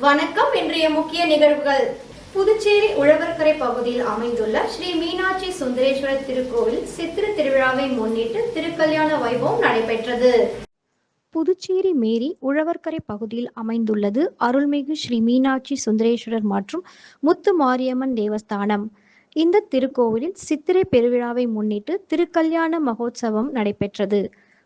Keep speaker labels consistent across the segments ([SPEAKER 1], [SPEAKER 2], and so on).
[SPEAKER 1] வணக்கம். இன்றைய முக்கிய நிகழ்வுகள். புதுச்சேரி உழவர்கரை பகுதியில் அமைந்துள்ள ஸ்ரீ மீனாட்சி சுந்தரேஸ்வரர் திருக்கோவில் சித்திரை திருவிழாவை முன்னிட்டு திருக்கல்யாண வைபவம் நடைபெற்றது.
[SPEAKER 2] புதுச்சேரி மேரி உழவர்கரை பகுதியில் அமைந்துள்ளது அருள்மிகு ஸ்ரீ மீனாட்சி சுந்தரேஸ்வரர் மற்றும் முத்து மாரியம்மன் தேவஸ்தானம். இந்த திருக்கோவிலில் சித்திரை பெருவிழாவை முன்னிட்டு திருக்கல்யாண மகோத்சவம் நடைபெற்றது.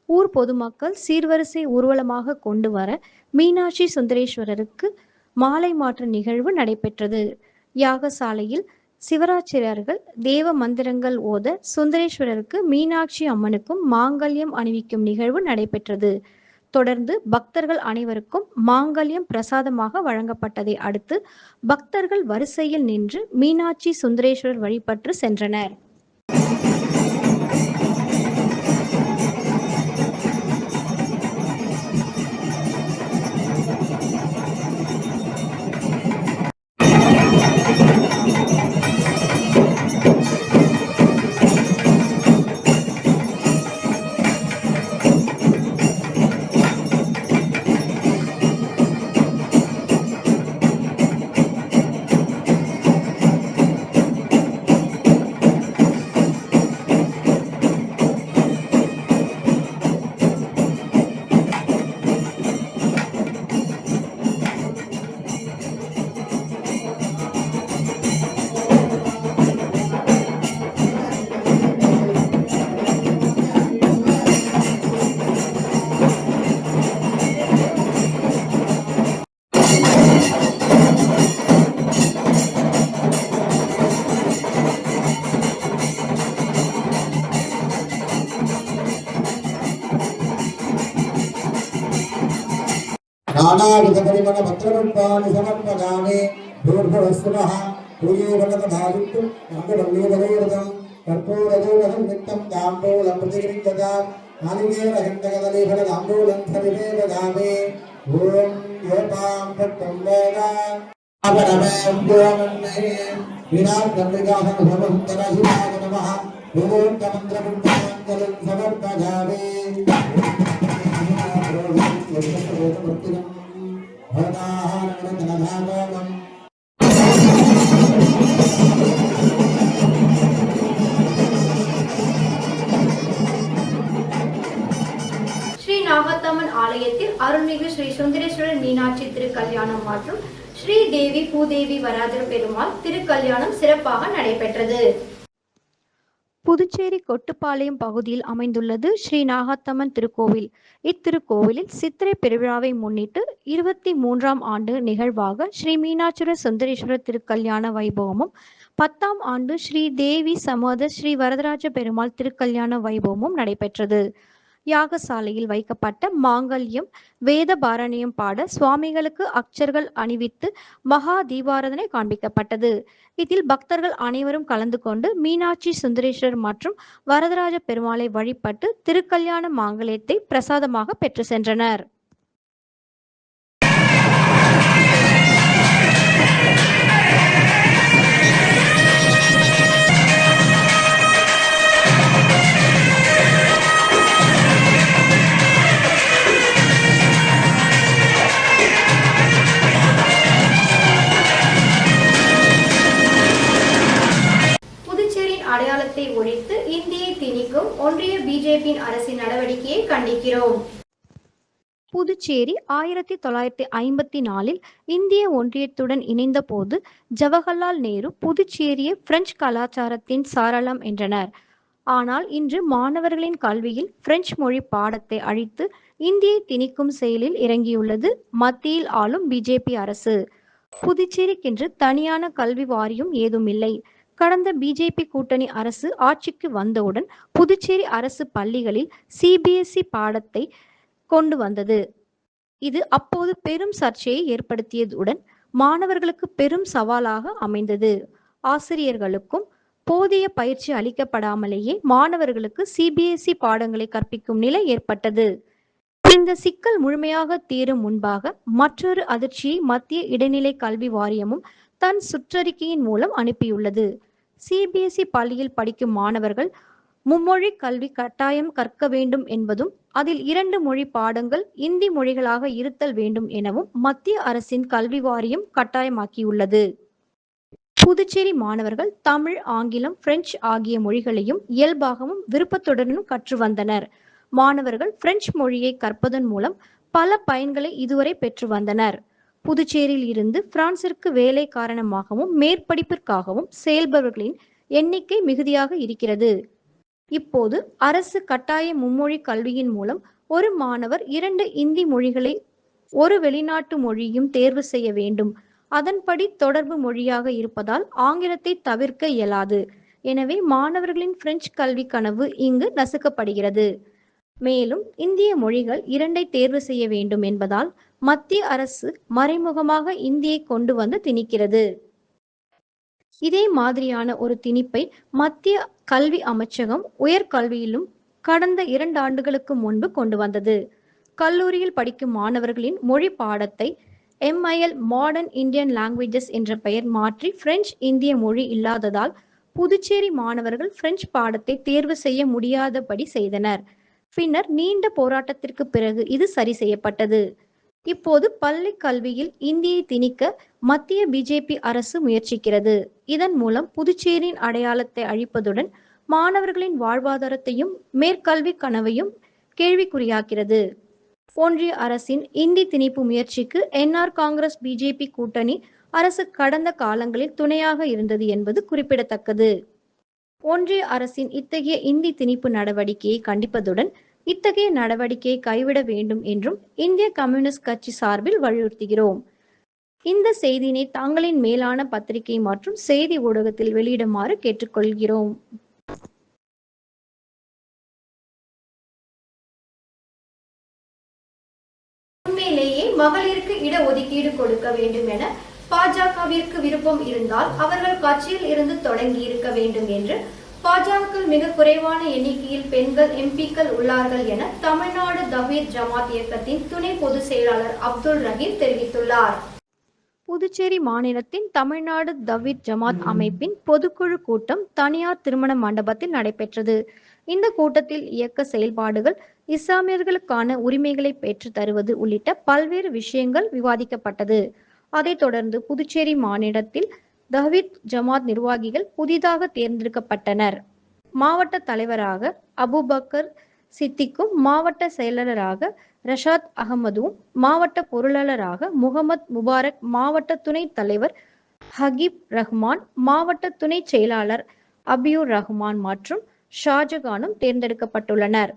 [SPEAKER 2] ஊர் பொதுமக்கள் சீர்வரிசை ஊர்வலமாக கொண்டு வர மீனாட்சி சுந்தரேஸ்வரருக்கு மாலை மாற்று நிகழ்வு நடைபெற்றது. யாகசாலையில் சிவராச்சிரியர்கள் தேவ மந்திரங்கள் ஓத சுந்தரேஸ்வரருக்கு மீனாட்சி அம்மனுக்கும் மாங்கல்யம் அணிவிக்கும் நிகழ்வு நடைபெற்றது. தொடர்ந்து பக்தர்கள் அனைவருக்கும் மாங்கல்யம் பிரசாதமாக வழங்கப்பட்டதை அடுத்து பக்தர்கள் வரிசையில் நின்று மீனாட்சி சுந்தரேஸ்வரர் வழிபட்டு சென்றனர்.
[SPEAKER 3] नानाविधपरिमलपत्रपुष्पाणि समर्पयामि भूर्भुवस्सुनः भूयोवलकधारित्तु मन्दवल्लीवलैरतं कर्पूरजोलहं नित्यं ताम्बूलं प्रतिगृह्यतां नालिकेरहिन्दकदलीफलताम्बूलं सविवेदयामि ॐ योपां भट्टं वेद अपरमेभ्योमन्ये विनाशकर्मिकासनसमस्तरशिवाय नमः ॐ समर्पयामि
[SPEAKER 1] ஸ்ரீ நாகத்தம்மன் ஆலயத்தில் அருள்மிகு ஸ்ரீ சுந்தரேஸ்வரர் மீனாட்சி திருக்கல்யாணம் மற்றும் ஸ்ரீ தேவி பூதேவி வராதர பெருமாள் திருக்கல்யாணம் சிறப்பாக நடைபெற்றது.
[SPEAKER 2] புதுச்சேரி கொட்டுப்பாளையம் பகுதியில் அமைந்துள்ளது ஸ்ரீ நாகத்தம்மன் திருக்கோவில். இத்திருக்கோவிலில் சித்திரை பெருவிழாவை முன்னிட்டு 23ஆம் ஆண்டு நிகழ்வாக ஸ்ரீ மீனாட்சி சுந்தரேஸ்வரர் திருக்கல்யாண வைபவமும் 10ஆம் ஆண்டு ஸ்ரீ தேவி சமேத ஸ்ரீ வரதராஜ பெருமாள் திருக்கல்யாண வைபவமும் நடைபெற்றது. யாகசாலையில் வைக்கப்பட்ட மாங்கல்யம் வேத பாரணியம் பாட சுவாமிகளுக்கு அக்ஷர்கள் அணிவித்து மகா தீபாராதனை காண்பிக்கப்பட்டது. இதில் பக்தர்கள் அனைவரும் கலந்து கொண்டு மீனாட்சி சுந்தரேஸ்வரர் மற்றும் வரதராஜ பெருமாளை வழிபட்டு திருக்கல்யாண மாங்கல்யத்தை பிரசாதமாக பெற்று சென்றனர்.
[SPEAKER 1] அடையாளத்தை ஒழித்து இந்தியை திணிக்கும் ஒன்றிய பிஜேபியின் அரசின் நடவடிக்கையை கண்டிக்கிறோம்.
[SPEAKER 2] புதுச்சேரி 1954 இந்திய ஒன்றியத்துடன் இணைந்த போது ஜவஹர்லால் நேரு புதுச்சேரியை பிரெஞ்சு கலாச்சாரத்தின் சாரளம் என்றனர். ஆனால் இன்று மாணவர்களின் கல்வியில் பிரெஞ்சு மொழி பாடத்தை அழித்து இந்தியை திணிக்கும் செயலில் இறங்கியுள்ளது மத்தியில் ஆளும் பிஜேபி அரசு. புதுச்சேரிக்கென்று தனியான கல்வி வாரியம் ஏதும் இல்லை. கடந்த பிஜேபி கூட்டணி அரசு ஆட்சிக்கு வந்தவுடன் புதுச்சேரி அரசு பள்ளிகளில் சிபிஎஸ்இ பாடத்தை கொண்டு வந்தது. இது அப்போது பெரும் சர்ச்சையை ஏற்படுத்தியதுடன் மாணவர்களுக்கு பெரும் சவாலாக அமைந்தது. ஆசிரியர்களுக்கும் போதிய பயிற்சி அளிக்கப்படாமலேயே மாணவர்களுக்கு சிபிஎஸ்இ பாடங்களை கற்பிக்கும் நிலை ஏற்பட்டது. இந்த சிக்கல் முழுமையாக தீரும் முன்பாக மற்றொரு அதிர்ச்சியை மத்திய இடைநிலை கல்வி வாரியமும் தன் சுற்றறிக்கையின் மூலம் அனுப்பியுள்ளது. சிபிஎஸ்இ பள்ளியில் படிக்கும் மாணவர்கள் மும்மொழி கல்வி கட்டாயம் கற்க வேண்டும் என்பதும் அதில் 2 மொழி பாடங்கள் இந்தி மொழிகளாக இருத்தல் வேண்டும் எனவும் மத்திய அரசின் கல்வி வாரியம் கட்டாயமாக்கியுள்ளது. புதுச்சேரி மாணவர்கள் தமிழ், ஆங்கிலம், பிரெஞ்சு ஆகிய மொழிகளையும் இயல்பாகவும் விருப்பத்துடனும் கற்று வந்தனர். மாணவர்கள் பிரெஞ்சு மொழியை கற்பதன் மூலம் பல பயன்களை இதுவரை பெற்று வந்தனர். புதுச்சேரியில் இருந்து பிரான்சிற்கு வேலை காரணமாகவும் மேற்படிப்பிற்காகவும் செயல்பவர்களின் எண்ணிக்கை மிகுதியாக இருக்கிறது. இப்போது அரசு கட்டாய மும்மொழி கல்வியின் மூலம் ஒரு மாணவர் 2 இந்தி மொழிகளை ஒரு வெளிநாட்டு மொழியும் தேர்வு செய்ய வேண்டும். அதன்படி தொடர்பு மொழியாக இருப்பதால் ஆங்கிலத்தை தவிர்க்க இயலாது. எனவே மாணவர்களின் பிரெஞ்சு கல்வி கனவு இங்கு நசுக்கப்படுகிறது. மேலும் இந்திய மொழிகள் 2ஐ தேர்வு செய்ய வேண்டும் என்பதால் மத்திய அரசு மறைமுகமாக இந்தியை கொண்டு வந்து திணிக்கிறது. இதே மாதிரியான ஒரு திணிப்பை மத்திய கல்வி அமைச்சகம் உயர்கல்வியிலும் கடந்த 2 ஆண்டுகளுக்கு முன்பு கொண்டு வந்தது. கல்லூரியில் படிக்கும் மாணவர்களின் மொழி பாடத்தை MIL மாடர்ன் இந்தியன் லாங்குவேஜஸ் என்ற பெயர் மாற்றி பிரெஞ்சு இந்திய மொழி இல்லாததால் புதுச்சேரி மாணவர்கள் பிரெஞ்சு பாடத்தை தேர்வு செய்ய முடியாதபடி செய்தனர். பின்னர் நீண்ட போராட்டத்திற்கு பிறகு இது சரி செய்யப்பட்டது. இப்போது பள்ளி கல்வியில் இந்தியை திணிக்க மத்திய பிஜேபி அரசு முயற்சிக்கிறது. இதன் மூலம் புதுச்சேரியின் அடையாளத்தை அழிப்பதுடன் மாணவர்களின் வாழ்வாதாரத்தையும் மேற்கல்வி கனவையும் கேள்விக்குறியாக்கிறது. ஒன்றிய அரசின் இந்தி திணிப்பு முயற்சிக்கு NR காங்கிரஸ் பிஜேபி கூட்டணி அரசு கடந்த காலங்களில் துணையாக இருந்தது என்பது குறிப்பிடத்தக்கது. ஒன்றிய அரசின் இத்தகைய இந்தி திணிப்பு நடவடிக்கையை கண்டிப்பதுடன் இத்தகைய நடவடிக்கையை கைவிட வேண்டும் என்றும் இந்திய கம்யூனிஸ்ட் கட்சி சார்பில் வலியுறுத்துகிறோம். இந்த செய்தியினை தங்களின் மேலான பத்திரிகை மற்றும் செய்தி ஊடகத்தில் வெளியிடுமாறு கேட்டுக்கொள்கிறோம்.
[SPEAKER 1] உண்மையிலேயே மகளிருக்கு இடஒதுக்கீடு கொடுக்க வேண்டும் என பாஜகவிற்கு விருப்பம் இருந்தால் அவர்கள் கட்சியில் இருந்து தொடங்கி இருக்க வேண்டும் என்று பாஜக மிக குறைவான எண்ணிக்கையில் பெண்கள் எம்பிக்கள் உள்ளார்கள் என தமிழ்நாடு தவ்ஹீத் ஜமாத் இயக்கத்தின் துணை பொதுச் செயலாளர் அப்துல் ரஹீம் தெரிவித்துள்ளார்.
[SPEAKER 2] புதுச்சேரி மாநிலத்தின் தமிழ்நாடு தவ்ஹீத் ஜமாத் அமைப்பின் பொதுக்குழு கூட்டம் தனியார் திருமண மண்டபத்தில் நடைபெற்றது. இந்த கூட்டத்தில் இயக்க செயல்பாடுகள், இஸ்லாமியர்களுக்கான உரிமைகளை பெற்று தருவது உள்ளிட்ட பல்வேறு விஷயங்கள் விவாதிக்கப்பட்டது. அதைத் தொடர்ந்து புதுச்சேரி மாநிலத்தில் தவ்ஹீத் ஜமாத் நிர்வாகிகள் புதிதாக தேர்ந்தெடுக்கப்பட்டனர். மாவட்ட தலைவராக அபுபக்கர் சித்திக்கும், மாவட்ட செயலாளராக ரஷாத் அகமதும், மாவட்ட பொருளாளராக முகமது முபாரக், மாவட்ட துணைத் தலைவர் ஹகீப் ரஹ்மான், மாவட்ட துணை செயலாளர் அபியூர் ரஹ்மான் மற்றும் ஷாஜகானும் தேர்ந்தெடுக்கப்பட்டுள்ளனர்.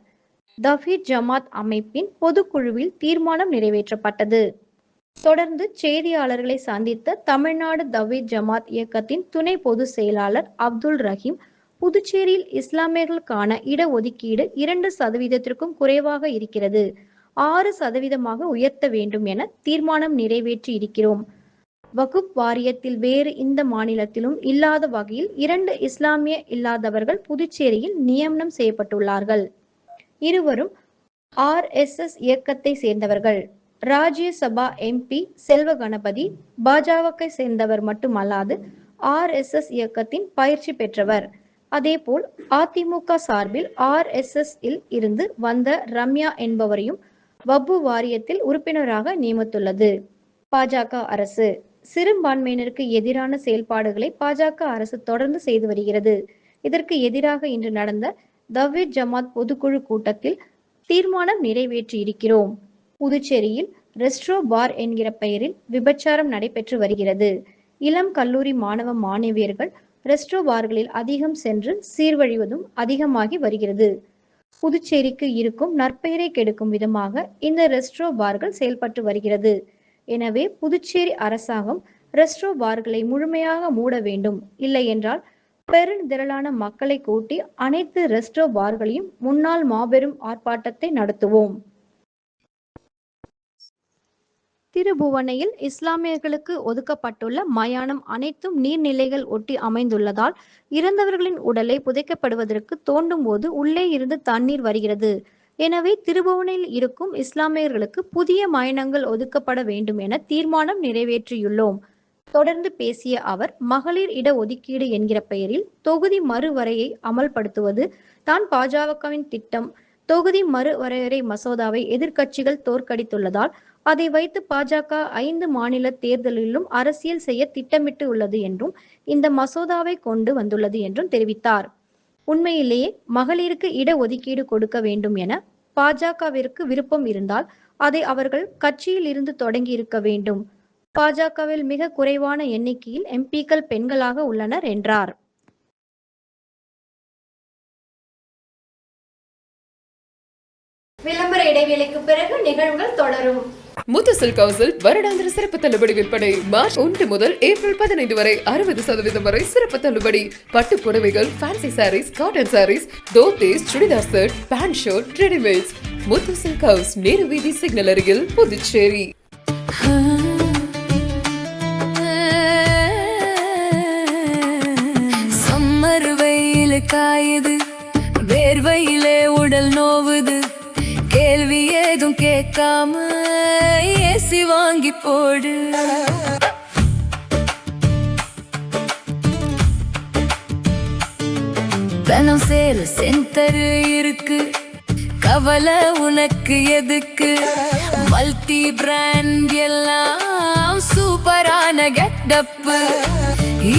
[SPEAKER 2] தவ்ஹீத் ஜமாத் அமைப்பின் பொதுக்குழுவில் தீர்மானம் நிறைவேற்றப்பட்டது. தொடர்ந்து செய்தியாளர்களை சந்தித்த தமிழ்நாடு தவ்ஹீத் ஜமாத் இயக்கத்தின் துணை பொதுச் செயலாளர் அப்துல் ரஹீம், புதுச்சேரியில் இஸ்லாமியர்களுக்கான இடஒதுக்கீடு 2% குறைவாக இருக்கிறது. 6% உயர்த்த வேண்டும் என தீர்மானம் நிறைவேற்றி இருக்கிறோம். வகுப் வாரியத்தில் வேறு இந்த மாநிலத்திலும் இல்லாத வகையில் 2 இஸ்லாமிய இல்லாதவர்கள் புதுச்சேரியில் நியமனம் செய்யப்பட்டுள்ளார்கள். இருவரும் RSS இயக்கத்தை சேர்ந்தவர்கள். ராஜ்யசபா MP செல்வ கணபதி பாஜகவை சேர்ந்தவர் மட்டுமல்லாது RSS இயக்கத்தின் பயிற்சி பெற்றவர். அதேபோல் அதிமுக சார்பில் RSS இல் இருந்து வந்த ரம்யா என்பவரையும் வக்ஃபு வாரியத்தில் உறுப்பினராக நியமித்துள்ளது. பாஜக அரசு சிறுபான்மையினருக்கு எதிரான செயல்பாடுகளை பாஜக அரசு தொடர்ந்து செய்து வருகிறது. இதற்கு எதிராக இன்று நடந்த தவ்ஹீத் ஜமாத் பொதுக்குழு கூட்டத்தில் தீர்மானம் நிறைவேற்றி இருக்கிறோம். புதுச்சேரியில் ரெஸ்ட்ரோ பார் என்கிற பெயரில் விபச்சாரம் நடைபெற்று வருகிறது. இளம் கல்லூரி மாணவ மாணவியர்கள் ரெஸ்ட்ரோ பார்களில் அதிகம் சென்று சீர்வழிவதும் அதிகமாகி வருகிறது. புதுச்சேரிக்கு இருக்கும் நற்பெயரை கெடுக்கும் விதமாக இந்த ரெஸ்ட்ரோ பார்கள் செயல்பட்டு வருகிறது. எனவே புதுச்சேரி அரசாங்கம் ரெஸ்ட்ரோ பார்களை முழுமையாக மூட வேண்டும். இல்லை என்றால் பெருந்திரளான மக்களை கூட்டி அனைத்து ரெஸ்ட்ரோ பார்களையும் முன்னால் மாபெரும் ஆர்ப்பாட்டத்தை நடத்துவோம். திருபுவனையில் இஸ்லாமியர்களுக்கு ஒதுக்கப்பட்டுள்ள மயானம் அனைத்தும் நீர்நிலைகள் ஒட்டி அமைந்துள்ளதால் இறந்தவர்களின் உடலை புதைக்கப்படுவதற்கு தோண்டும் போது உள்ளே இருந்து தண்ணீர் வருகிறது. எனவே திருபுவனையில் இருக்கும் இஸ்லாமியர்களுக்கு புதிய மயானங்கள் ஒதுக்கப்பட வேண்டும் என தீர்மானம் நிறைவேற்றியுள்ளோம். தொடர்ந்து பேசிய அவர், மகளிர் இட ஒதுக்கீடு என்கிற பெயரில் தொகுதி மறுவரையை அமல்படுத்துவது தான் பாஜகவின் திட்டம். தொகுதி மறுவரையறை மசோதாவை எதிர்க்கட்சிகள் தோற்கடித்துள்ளதால் அதை வைத்து பாஜக 5 மாநில தேர்தலிலும் அரசியல் செய்ய திட்டமிட்டு உள்ளது என்றும் இந்த மசோதாவை கொண்டு வந்துள்ளது என்றும் தெரிவித்தார். உண்மையிலேயே மகளிருக்கு இடஒதுக்கீடு கொடுக்க வேண்டும் என பாஜகவிற்கு விருப்பம் இருந்தால் அதை அவர்கள் கட்சியில் இருந்து தொடங்கி இருக்க வேண்டும். பாஜகவில் மிக குறைவான எண்ணிக்கையில் எம்பிக்கள் பெண்களாக உள்ளனர் என்றார்.
[SPEAKER 1] விளம்பர இடைவேளைக்கு பிறகு நிகழ்வுகள் தொடரும்.
[SPEAKER 4] முத்து சில்க் ஹவுஸில் வருடாந்திர சிறப்பு தள்ளுபடி விற்பனை மார்ச் 1 முதல் ஏப்ரல் 15 வரை 60% வரை சிறப்பு தள்ளுபடி. பட்டு புடவைகள், fancy sarees, cotton sarees, dhotis, churidar set, pant shirt, readymades. Muthu silk house, Nehru வீதி, சிக்னல் அருகில், புதுச்சேரி.
[SPEAKER 5] சம்மர் வெயில் காயுது, வேர்வையிலே உடல் நோவுது, கேள்வி ஏதும் கேட்காம ஏசி வாங்கி போடு. தனம் சேல சென்டர் இருக்கு, கவலை உனக்கு எதுக்கு? மல்டி பிராண்ட் எல்லாம் சூப்பரான கெட்டப்பு,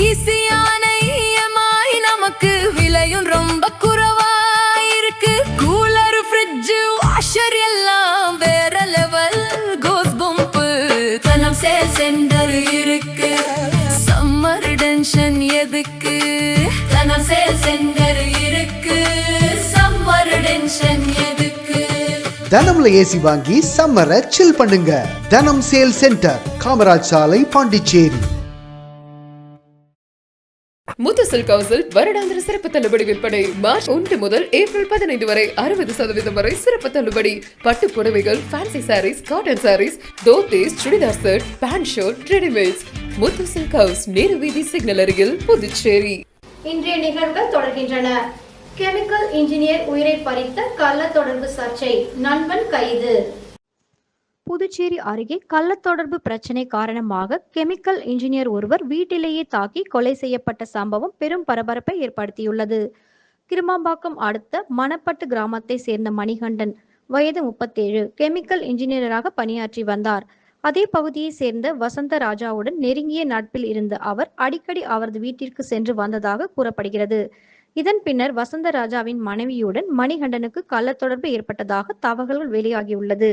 [SPEAKER 5] ஈஸியான EMI, நமக்கு விலையும் ரொம்ப குறைவா இருக்கு. கூலர், ஃப்ரிட்ஜ், வாஷர் எல்லாம் வேற லெவல், கோஸ் பம்பு. தனம் சேல் சென்டர் இருக்கு, சம்மர் டென்ஷன் எதுக்கு? தனம் சேல் சென்டர் இருக்கு, சம்மர் டென்ஷன் எதுக்கு?
[SPEAKER 6] தனம்ல ஏசி வாங்கி சம்மரை சில் பண்ணுங்க. தனம் சேல் சென்டர், காமராஜ் சாலை, பாண்டிச்சேரி.
[SPEAKER 4] முத்து சில்க் ஹவுஸில் வருடாந்திர சிறப்பு தள்ளுபடி விற்பனை மார்ச் 1 முதல் ஏப்ரல் 15 வரை 60% வரை சிறப்பு தள்ளுபடி. பட்டு புடவைகள், fancy sarees, cotton sarees, dhotis, churidar set, pant shirt, readymades. Muthu silk house, Nehru வீதி, சிக்னல் அருகில், புதுச்சேரி.
[SPEAKER 1] இன்றைய நிகழ்வுகள் தொடர்கின்றன. கெமிக்கல் இன்ஜினியர் உயிரை பறித்த கள்ள தொடர்பு சர்ச்சை, நண்பன் கைது.
[SPEAKER 2] புதுச்சேரி அருகே கள்ளத்தொடர்பு பிரச்சினை காரணமாக கெமிக்கல் இன்ஜினியர் ஒருவர் வீட்டிலேயே தாக்கி கொலை செய்யப்பட்ட சம்பவம் பெரும் பரபரப்பை ஏற்படுத்தியுள்ளது. கிருமாம்பாக்கம் அடுத்த மணப்பட்டு கிராமத்தை சேர்ந்த மணிகண்டன், வயது 37, கெமிக்கல் இன்ஜினியராக பணியாற்றி வந்தார். அதே பகுதியை சேர்ந்த வசந்த ராஜாவுடன் நெருங்கிய நட்பில் இருந்த அவர் அடிக்கடி அவரது வீட்டிற்கு சென்று வந்ததாக கூறப்படுகிறது. இதன் பின்னர் வசந்த ராஜாவின் மனைவியுடன் மணிகண்டனுக்கு கள்ளத்தொடர்பு ஏற்பட்டதாக தகவல்கள் வெளியாகியுள்ளது.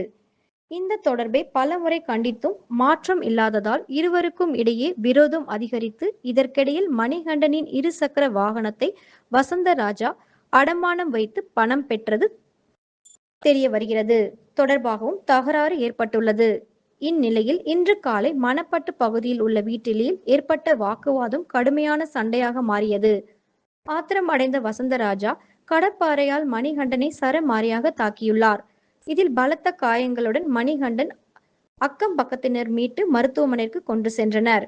[SPEAKER 2] இந்த தொடர்பை பலமுறை கண்டித்தும் மாற்றம் இல்லாததால் இருவருக்கும் இடையே விரோதம் அதிகரித்து, இதற்கிடையில் மணிகண்டனின் 2 சக்கர வாகனத்தை வசந்த ராஜா அடமானம் வைத்து பணம் பெற்றது தெரிய வருகிறது தொடர்பாகவும் தகராறு ஏற்பட்டுள்ளது. இந்நிலையில் இன்று காலை மணப்பட்டு பகுதியில் உள்ள வீட்டிலேயே ஏற்பட்ட வாக்குவாதம் கடுமையான சண்டையாக மாறியது. ஆத்திரம் அடைந்த வசந்த ராஜா கடப்பாறையால் மணிகண்டனை சரமாரியாக தாக்கியுள்ளார். இதில் பலத்த காயங்களுடன் மணிகண்டன் அக்கம் பக்கத்தினர் மீட்டு மருத்துவமனைக்கு கொண்டு சென்றனர்.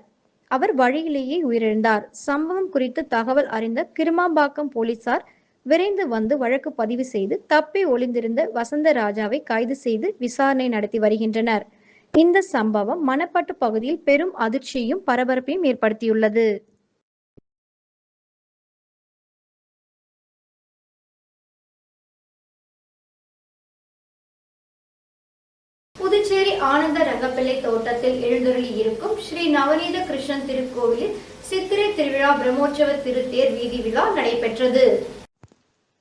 [SPEAKER 2] அவர் வழியிலேயே உயிரிழந்தார். சம்பவம் குறித்து தகவல் அறிந்த கிருமாம்பாக்கம் போலீசார் விரைந்து வந்து வழக்கு பதிவு செய்து தப்பி ஒளிந்திருந்த வசந்த ராஜாவை கைது செய்து விசாரணை நடத்தி வருகின்றனர். இந்த சம்பவம் மணப்பட்டு பகுதியில் பெரும் அதிர்ச்சியையும் பரபரப்பையும் ஏற்படுத்தியுள்ளது.
[SPEAKER 1] புதுச்சேரி ஆனந்த ரங்கப்பிள்ளை தோட்டத்தில் எழுந்தருளி இருக்கும் ஸ்ரீ நவநீத கிருஷ்ணன் திருக்கோவிலில் சித்திரை திருவிழா பிரம்மோற்சவ திருத்தேர் வீதி விழா நடைபெற்றது.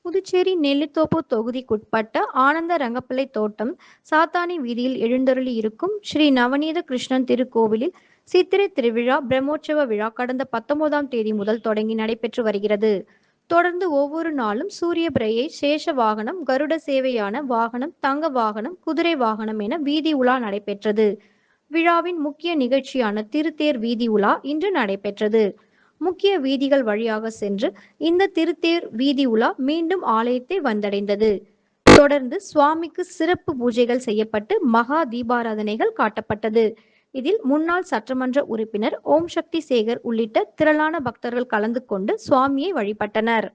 [SPEAKER 2] புதுச்சேரி நெல்லித்தோப்பு தொகுதிக்குட்பட்ட ஆனந்த ரங்கப்பிள்ளை தோட்டம் சாத்தானி வீதியில் எழுந்தருளி இருக்கும் ஸ்ரீ நவநீத கிருஷ்ணன் திருக்கோவிலில் சித்திரை திருவிழா பிரம்மோற்சவ விழா கடந்த 19ஆம் தேதி முதல் தொடங்கி நடைபெற்று வருகிறது. தொடர்ந்து ஒவ்வொரு நாளும் சூரிய பிரையை, சேஷ வாகனம், கருட சேவையான வாகனம், தங்க வாகனம், குதிரை வாகனம் என வீதி உலா நடைபெற்றது. விழாவின் முக்கிய நிகழ்ச்சியான திருத்தேர் வீதி உலா இன்று நடைபெற்றது. முக்கிய வீதிகள் வழியாக சென்று இந்த திருத்தேர் வீதி உலா மீண்டும் ஆலயத்தை வந்தடைந்தது. தொடர்ந்து சுவாமிக்கு சிறப்பு பூஜைகள் செய்யப்பட்டு மகா தீபாராதனைகள் காட்டப்பட்டது. இதில் முன்னாள் சட்டமன்ற உறுப்பினர் ஓம் சக்தி சேகர் உள்ளிட்ட திரளான பக்தர்கள் கலந்து கொண்டு சுவாமியை வழிபட்டனர்.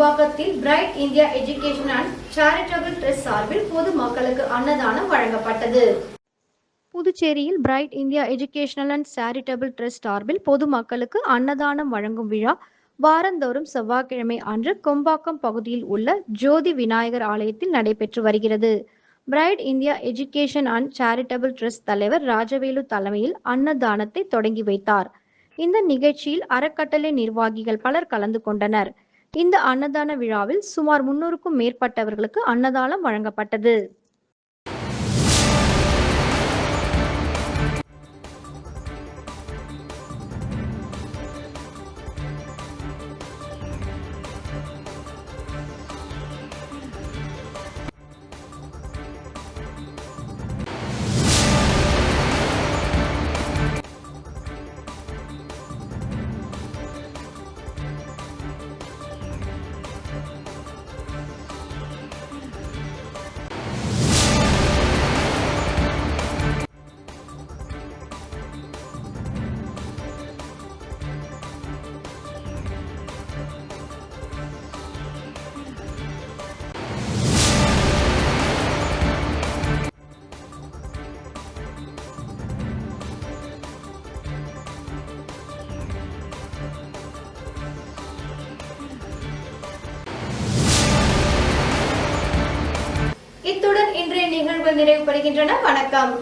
[SPEAKER 1] கொம்பாக்கத்தில் Bright India education and charitable Trust சார்பில் பொது மக்களுக்கு அன்னதானம் வழங்கப்பட்டது.
[SPEAKER 2] புதுச்சேரியில் Bright India Educational and charitable Trust சார்பில் பொதுமக்களுக்கு அன்னதானம் வழங்கும் விழா வாரந்தோறும் செவ்வாய்க்கிழமை அன்று கொம்பாக்கம் பகுதியில் உள்ள ஜோதி விநாயகர் ஆலயத்தில் நடைபெற்று வருகிறது. Bright India education and charitable trust தலைவர் ராஜவேலு தலைமையில் அன்னதானத்தை தொடங்கி வைத்தார். இந்த நிகழ்ச்சியில் அறக்கட்டளை நிர்வாகிகள் பலர் கலந்து கொண்டனர். இந்த அன்னதான விழாவில் சுமார் 300க்கும் மேற்பட்டவர்களுக்கு அன்னதானம் வழங்கப்பட்டது.
[SPEAKER 1] இத்துடன் இன்றைய நிகழ்வுகள் நிறைவு பெறுகின்றன. வணக்கம்.